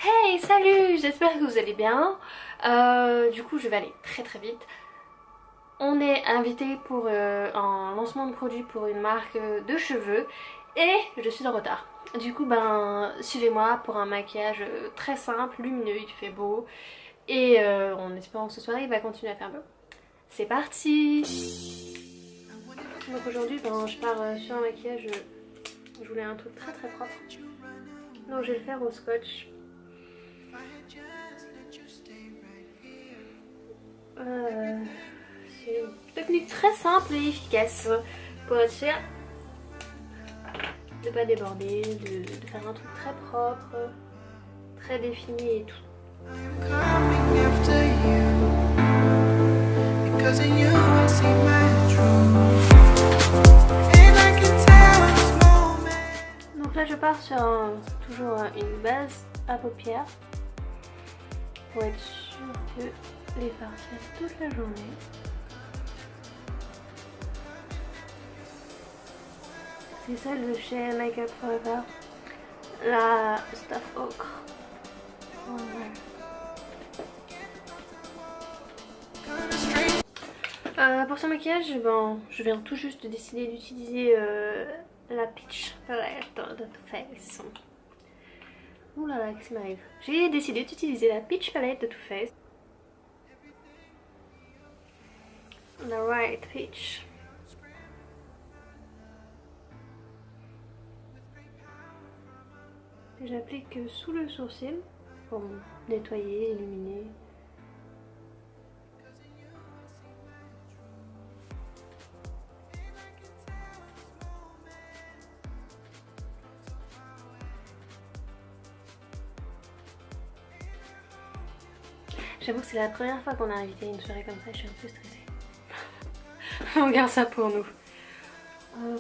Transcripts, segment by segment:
Hey, salut, j'espère que vous allez bien. Du coup, je vais aller très très vite. On est invité pour un lancement de produit pour une marque de cheveux et je suis en retard. Du coup, suivez-moi pour un maquillage très simple, lumineux, il fait beau et en espérant que ce soir il va continuer à faire beau. C'est parti. Donc aujourd'hui, je pars sur un maquillage. Je voulais un truc très très propre. Donc je vais le faire au scotch. C'est une technique très simple et efficace pour être sûr de ne pas déborder, de faire un truc très propre, très défini et tout. Donc là je pars sur toujours une base à paupières pour être sûr que les partir toute la journée. C'est celle de chez Make Up Forever, la Stuff Ocre. Pour ce maquillage, je viens tout juste de décider d'utiliser la Peach Palette de Too Faced. Ouh là là, qu'est-ce qui m'arrive? J'ai décidé d'utiliser la Peach Palette de Too Faced. La Right Peach. Que j'applique sous le sourcil pour nettoyer, illuminer. J'avoue que c'est la première fois qu'on a invité une soirée comme ça, je suis un peu stressée. On garde ça pour nous.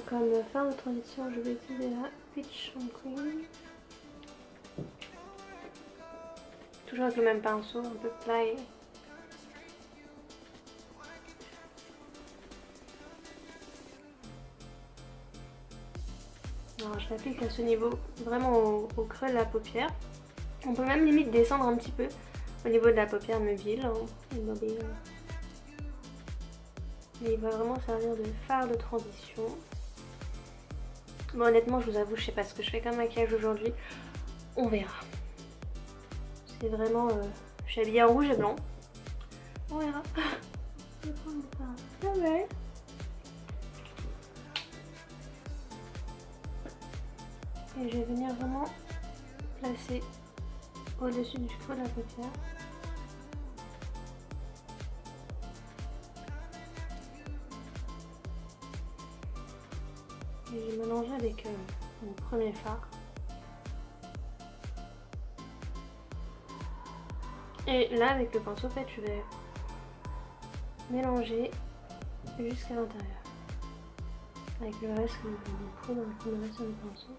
Comme fin de transition, je vais utiliser la Peach and Cream. Toujours avec le même pinceau, un peu plat. Alors je l'applique à ce niveau, vraiment au creux de la paupière. On peut même limite descendre un petit peu au niveau de la paupière mobile. Et il va vraiment servir de phare de transition. Bon, honnêtement, je vous avoue, je sais pas ce que je fais comme maquillage aujourd'hui. On verra. C'est vraiment... je suis habillée en rouge et blanc. On verra. Je vais prendre le pinceau. Ouais. Et je vais venir vraiment placer au-dessus du creux de la paupière. Et je vais mélanger avec mon premier fard. Et là, avec le pinceau, en fait, je vais mélanger jusqu'à l'intérieur. Avec le reste du poudre, le reste du pinceau.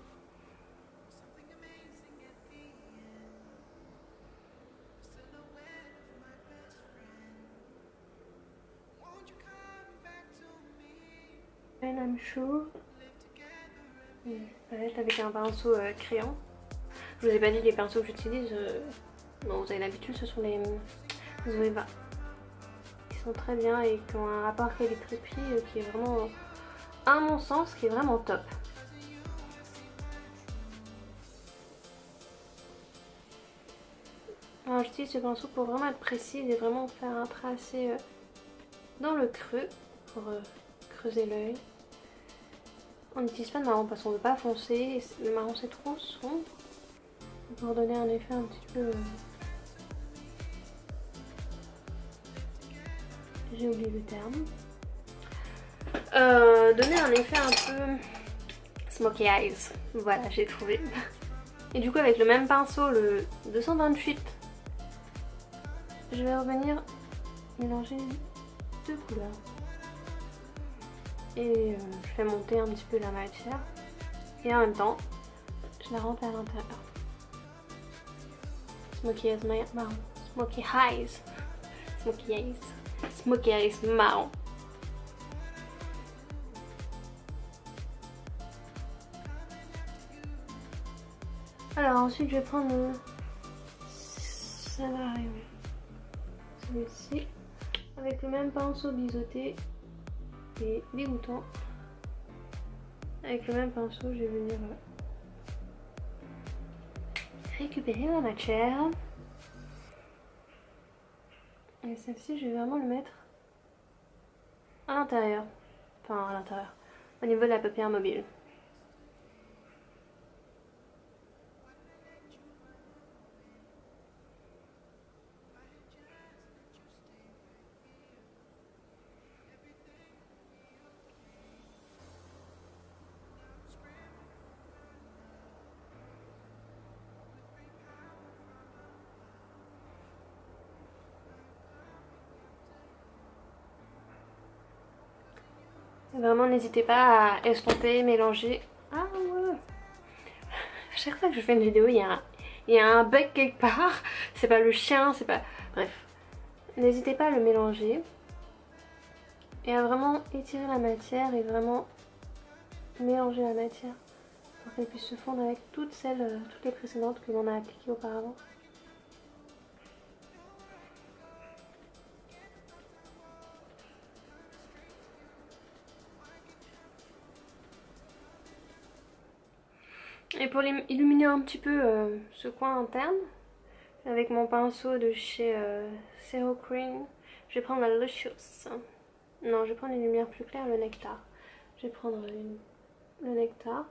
And I'm sure. Palette avec un pinceau crayon. Je vous ai pas dit les pinceaux que j'utilise. Bon, vous avez l'habitude, ce sont les Zoeva. Qui sont très bien et qui ont un rapport qualité-prix qui est vraiment, à mon sens, qui est vraiment top. Alors j'utilise ce pinceau pour vraiment être précise et vraiment faire un tracé dans le creux pour creuser l'œil. On n'utilise pas de marron parce qu'on ne veut pas foncer, le marron c'est trop sombre. Pour donner un effet un petit peu... J'ai oublié le terme. Donner un effet un peu smoky eyes. Voilà, j'ai trouvé. Et du coup avec le même pinceau, le 228, je vais revenir mélanger deux couleurs. Et je fais monter un petit peu la matière. Et en même temps, je la rentre à l'intérieur. Smoky eyes marron. Smoky eyes. Smoky eyes. Smoky eyes marron. Alors ensuite je vais prendre ça va arriver. Celui-ci, avec le même pinceau biseauté et dégoûtant. Avec le même pinceau, je vais venir récupérer la matière. Et celle-ci, je vais vraiment le mettre à l'intérieur. Enfin, à l'intérieur. Au niveau de la paupière mobile. Vraiment, n'hésitez pas à estomper, mélanger. Ah ouais. À chaque fois que je fais une vidéo, il y a un bug quelque part. C'est pas le chien, c'est pas... Bref. N'hésitez pas à le mélanger. Et à vraiment étirer la matière et vraiment mélanger la matière. Pour qu'elle puisse se fondre avec toutes les précédentes que l'on a appliquées auparavant. Et pour illuminer un petit peu ce coin interne, avec mon pinceau de chez Zero Cream, je vais prendre la Luscious. Non, je vais prendre une lumière plus claire, le nectar. Je vais prendre le nectar.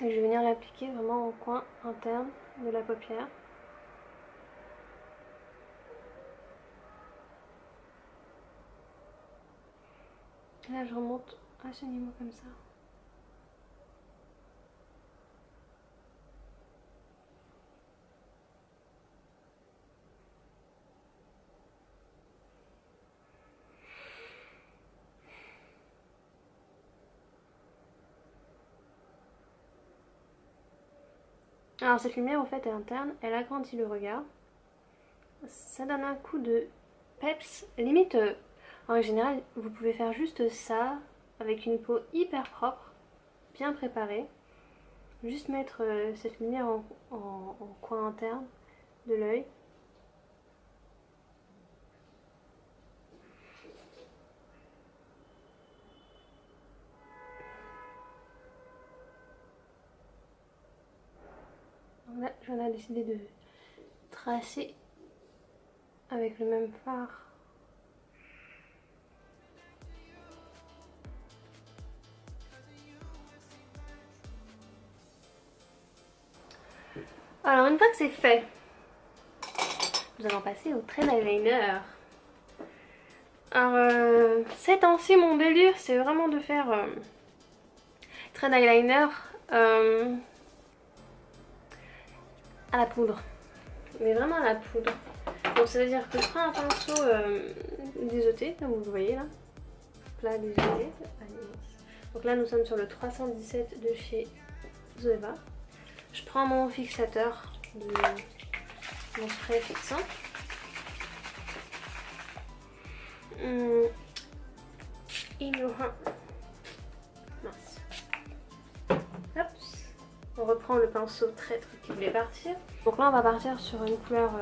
Et je vais venir l'appliquer vraiment au coin interne de la paupière. Et là, je remonte à ce niveau comme ça. Alors cette lumière en fait est interne, elle agrandit le regard. Ça donne un coup de peps, limite en général vous pouvez faire juste ça avec une peau hyper propre, bien préparée. Juste mettre cette lumière en coin interne de l'œil. Là, j'en ai décidé de tracer avec le même fard. Alors une fois que c'est fait, nous allons passer au trait d'eyeliner. Alors ces temps-ci mon délire c'est vraiment de faire trait d'eyeliner à la poudre. Mais vraiment à la poudre. Donc ça veut dire que je prends un pinceau biseauté, comme vous le voyez là. Plat biseauté. Donc là nous sommes sur le 317 de chez Zoeva. Je prends mon fixateur de mon spray fixant. Mince. Hop. On reprend le pinceau traître qui voulait partir. Donc là on va partir sur une couleur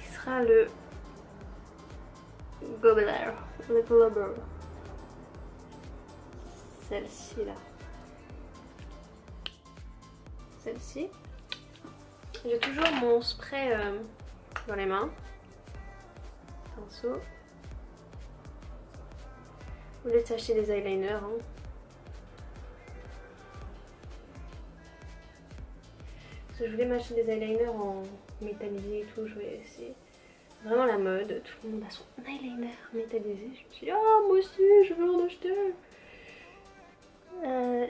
qui sera le Gobbler. Le Globber. Celle-ci là. Celle-ci. J'ai toujours mon spray dans les mains. Pinceau. Vous voulez acheter des eyeliners. Hein. Parce que je voulais m'acheter des eyeliners en métallisé et tout. Je voulais essayer. Vraiment la mode. Tout le monde a son eyeliner métallisé. Je me suis dit, oh moi aussi je veux en acheter.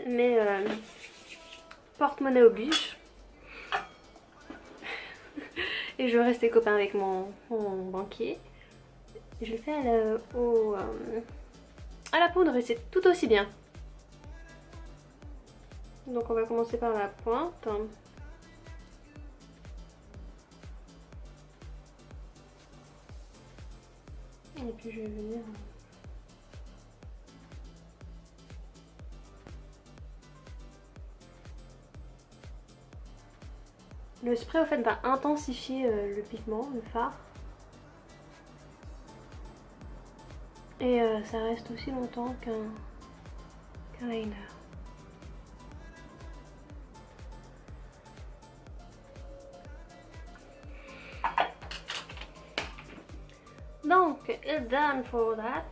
Mais porte-monnaie oblige. Et je veux rester copain avec mon banquier. Et je le fais à la poudre et c'est tout aussi bien. Donc on va commencer par la pointe. Et puis je vais venir... Le spray au fait va intensifier le pigment, le fard. Et ça reste aussi longtemps qu'un liner. Donc, it's done for that.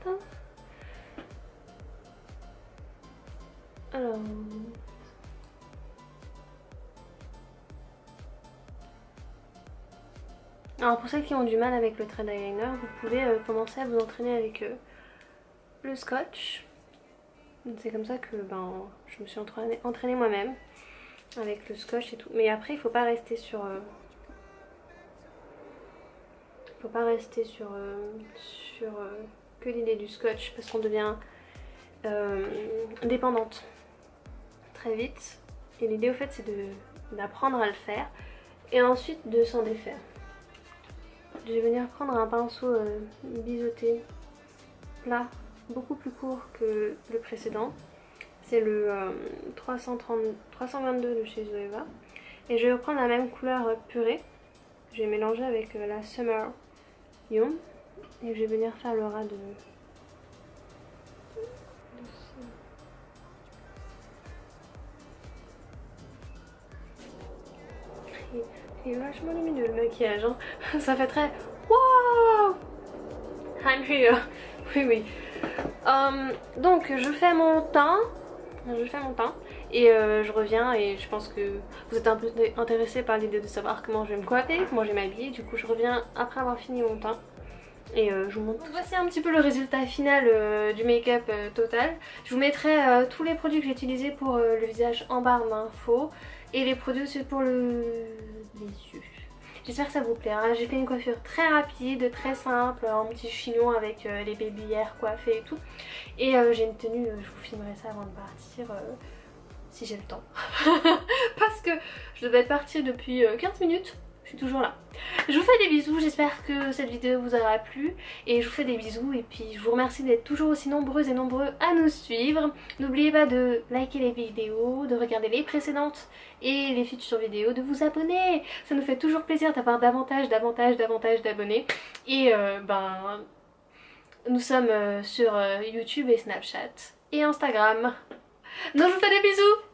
Alors pour celles qui ont du mal avec le thread eyeliner, vous pouvez commencer à vous entraîner avec le scotch. C'est comme ça que je me suis entraînée moi-même avec le scotch et tout. Mais après il faut pas rester sur que l'idée du scotch parce qu'on devient dépendante très vite. Et l'idée au fait c'est d'apprendre à le faire et ensuite de s'en défaire. Je vais venir prendre un pinceau biseauté plat, beaucoup plus court que le précédent. C'est le 322 de chez Zoeva. Et je vais reprendre la même couleur purée. Je vais mélanger avec la Summer Yum. Et je vais venir faire le ras de... Il est vachement lumineux le maquillage, hein. Ça fait très wow, I'm here. Oui, oui. Donc je fais mon teint. Et je reviens et je pense que vous êtes un peu intéressés par l'idée de savoir comment je vais me coiffer, comment je vais m'habiller. Du coup je reviens après avoir fini mon teint. Et je vous montre. Voici un petit peu le résultat final du make-up total. Je vous mettrai tous les produits que j'ai utilisés pour le visage en barre d'infos et les produits aussi pour les yeux. J'espère que ça vous plaira. J'ai fait une coiffure très rapide, très simple, en petit chignon avec les babylières coiffées et tout. Et j'ai une tenue, je vous filmerai ça avant de partir si j'ai le temps. Parce que je devais partir depuis 15 minutes. Je suis toujours là. Je vous fais des bisous, j'espère que cette vidéo vous aura plu et je vous fais des bisous et puis je vous remercie d'être toujours aussi nombreuses et nombreux à nous suivre. N'oubliez pas de liker les vidéos, de regarder les précédentes et les futures vidéos, de vous abonner. Ça nous fait toujours plaisir d'avoir davantage d'abonnés et nous sommes sur YouTube et Snapchat et Instagram. Donc je vous fais des bisous.